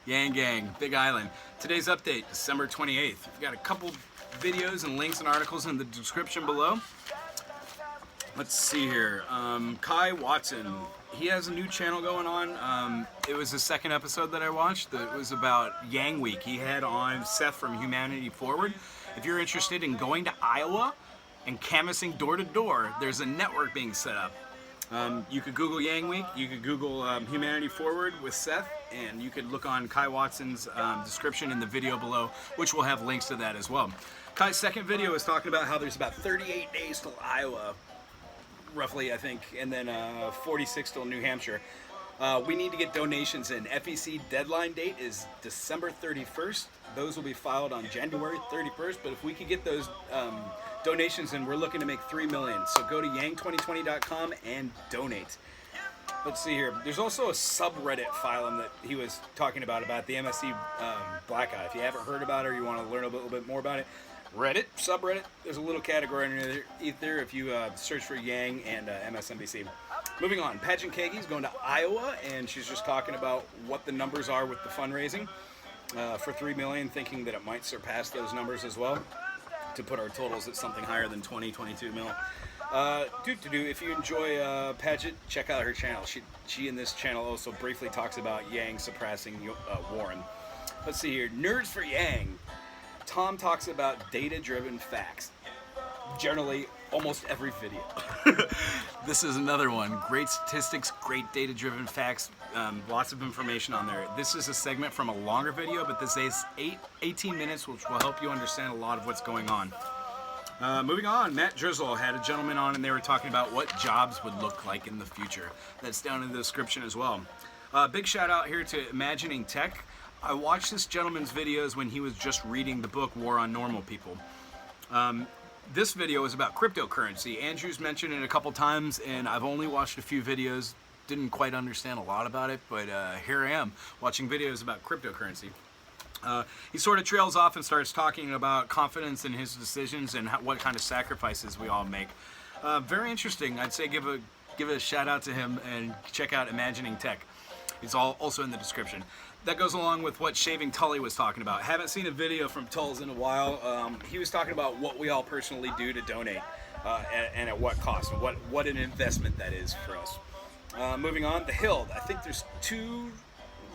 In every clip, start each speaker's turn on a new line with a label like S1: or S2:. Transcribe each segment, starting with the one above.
S1: Gang, Big Island. Today's update, December 28th. We've got a couple videos and links and articles in the description below. Let's see here. Kai Watson, he has a new channel going on. It was the second episode that I watched. It was about Yang Week. He had on Seth from Humanity Forward. If you're interested in going to Iowa and canvassing door to door, there's a network being set up. You could Google Yang Week, you could Google Humanity Forward with Seth, and you could look on Kai Watson's description in the video below, which will have links to that as well. Kai's second video is talking about how there's about 38 days till Iowa, roughly, I think, and then 46 till New Hampshire. We need to get donations in. FEC deadline date is December 31st. Those will be filed on January 31st, but if we could get those donations in, we're looking to make $3 million. So go to yang2020.com and donate. Let's see here. There's also a subreddit phylum that he was talking about the MSC blackout. If you haven't heard about it or you want to learn a little bit more about it, Reddit, subreddit, there's a little category underneath there if you search for Yang and MSNBC. Moving on, Pageant Kagi's going to Iowa, and she's just talking about what the numbers are with the fundraising for $3 million, thinking that it might surpass those numbers as well to put our totals at something higher than 22 mil. If you enjoy Pageant, check out her channel. She in this channel also briefly talks about Yang surpassing Warren. Let's see here, Nerds for Yang. Tom talks about data-driven facts. Generally, almost every video. This is another one. Great statistics, great data-driven facts, lots of information on there. This is a segment from a longer video, but this is 18 minutes, which will help you understand a lot of what's going on. Moving on, Matt Drizzle had a gentleman on, and they were talking about what jobs would look like in the future. That's down in the description as well. Big shout out here to Imagining Tech. I watched this gentleman's videos when he was just reading the book War on Normal People. This video is about cryptocurrency. Andrew's mentioned it a couple times, and I've only watched a few videos. Didn't quite understand a lot about it, but here I am watching videos about cryptocurrency. He sort of trails off and starts talking about confidence in his decisions and what kind of sacrifices we all make. Very interesting. I'd say give a shout out to him and check out Imagining Tech. It's all also in the description. That goes along with what Shaving Tully was talking about. Haven't seen a video from Tulls in a while. He was talking about what we all personally do to donate and at what cost, and what an investment that is for us. Moving on, The Hill. I think there's two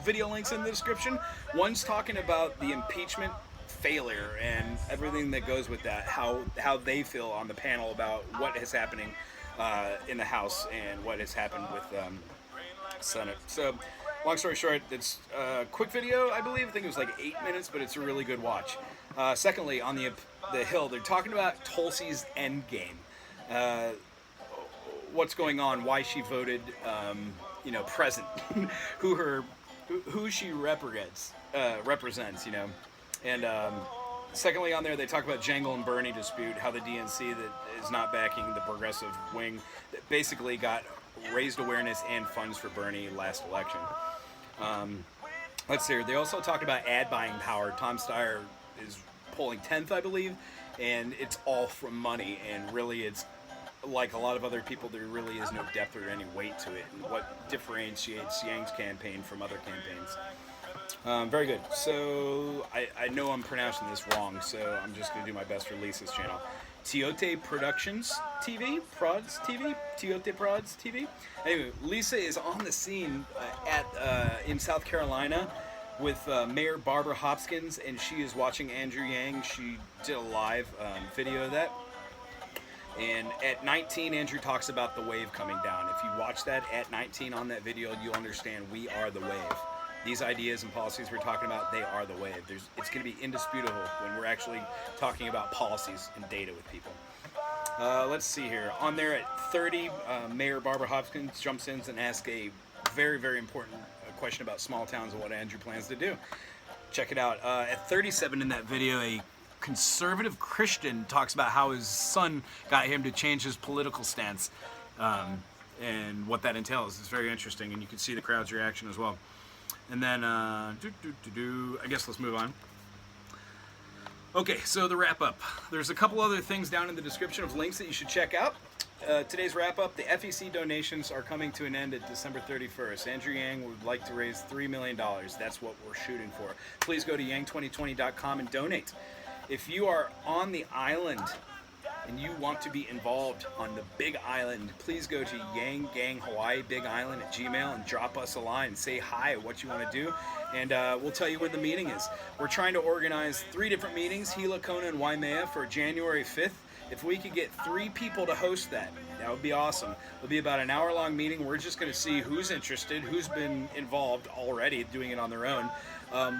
S1: video links in the description. One's talking about the impeachment failure and everything that goes with that, how they feel on the panel about what is happening in the House and what has happened with Senate. So, long story short, it's a quick video, I believe. I think it was like 8 minutes, but it's a really good watch. Secondly, on the Hill, they're talking about Tulsi's endgame. What's going on, why she voted, present, who she represents, And secondly, on there, they talk about Jangle and Bernie dispute, how the DNC that is not backing the progressive wing that basically got raised awareness and funds for Bernie last election. Let's see here. They also talked about ad buying power. Tom Steyer is polling 10th, I believe, and it's all from money. And really, it's like a lot of other people, there really is no depth or any weight to it. And what differentiates Yang's campaign from other campaigns? Very good. So I know I'm pronouncing this wrong, so I'm just going to do my best for Lisa's channel. Tiote Productions TV, Prods TV, Tiote Prods TV. Anyway, Lisa is on the scene in South Carolina with Mayor Barbara Hopkins, and she is watching Andrew Yang. She did a live video of that. And at 19, Andrew talks about the wave coming down. If you watch that at 19 on that video, you'll understand we are the wave. These ideas and policies we're talking about, they are the wave. It's going to be indisputable when we're actually talking about policies and data with people. Let's see here. On there at 30, Mayor Barbara Hopkins jumps in and asks a very, very important question about small towns and what Andrew plans to do. Check it out. At 37 in that video, a conservative Christian talks about how his son got him to change his political stance and what that entails. It's very interesting, and you can see the crowd's reaction as well. And then, I guess let's move on. Okay, so the wrap up. There's a couple other things down in the description of links that you should check out. today's wrap-up, the FEC donations are coming to an end at December 31st. Andrew Yang would like to raise $3 million. That's what we're shooting for. Please go to yang2020.com and donate. If you are on the island and you want to be involved on the Big Island, please go to Yang Gang Hawaii Big Island at Gmail and drop us a line and say hi, what you want to do, and we'll tell you when the meeting is. We're trying to organize 3 different meetings, Gila, Kona, and Waimea, for January 5th. If we could get 3 people to host that, that would be awesome. It'll be about an hour-long meeting. We're just going to see who's interested, who's been involved already doing it on their own,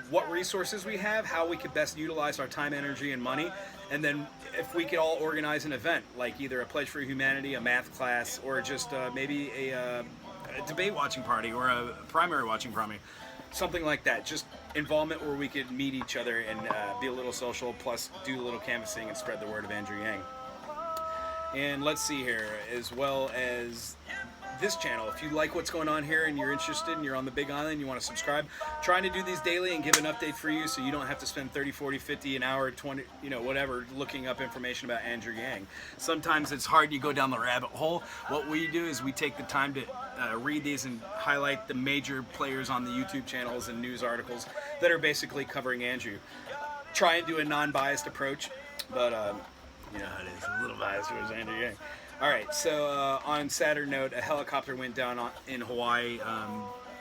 S1: what resources we have, how we could best utilize our time, energy, and money, and then if we could all organize an event, like either a Pledge for Humanity, a math class, or just maybe a debate watching party or a primary watching party, something like that. Just involvement where we could meet each other and be a little social, plus do a little canvassing and spread the word of Andrew Yang. And let's see here, as well as this channel. If you like what's going on here and you're interested and you're on the Big Island, you want to subscribe, trying to do these daily and give an update for you so you don't have to spend 30, 40, 50, an hour, 20, whatever, looking up information about Andrew Yang. Sometimes it's hard, you go down the rabbit hole. What we do is we take the time to read these and highlight the major players on the YouTube channels and news articles that are basically covering Andrew. Try and do a non-biased approach, but you know how it is, a little biased towards Andrew Yang. Alright, so on sadder note, a helicopter went down in Hawaii.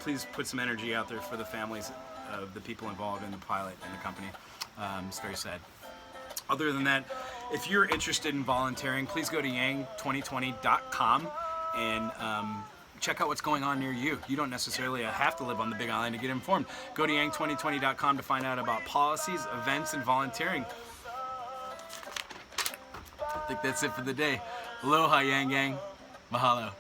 S1: Please put some energy out there for the families of the people involved in the pilot and the company. It's very sad. Other than that, if you're interested in volunteering, please go to yang2020.com and check out what's going on near you. You don't necessarily have to live on the Big Island to get informed. Go to yang2020.com to find out about policies, events, and volunteering. I think that's it for the day. Aloha, Yang Gang. Mahalo.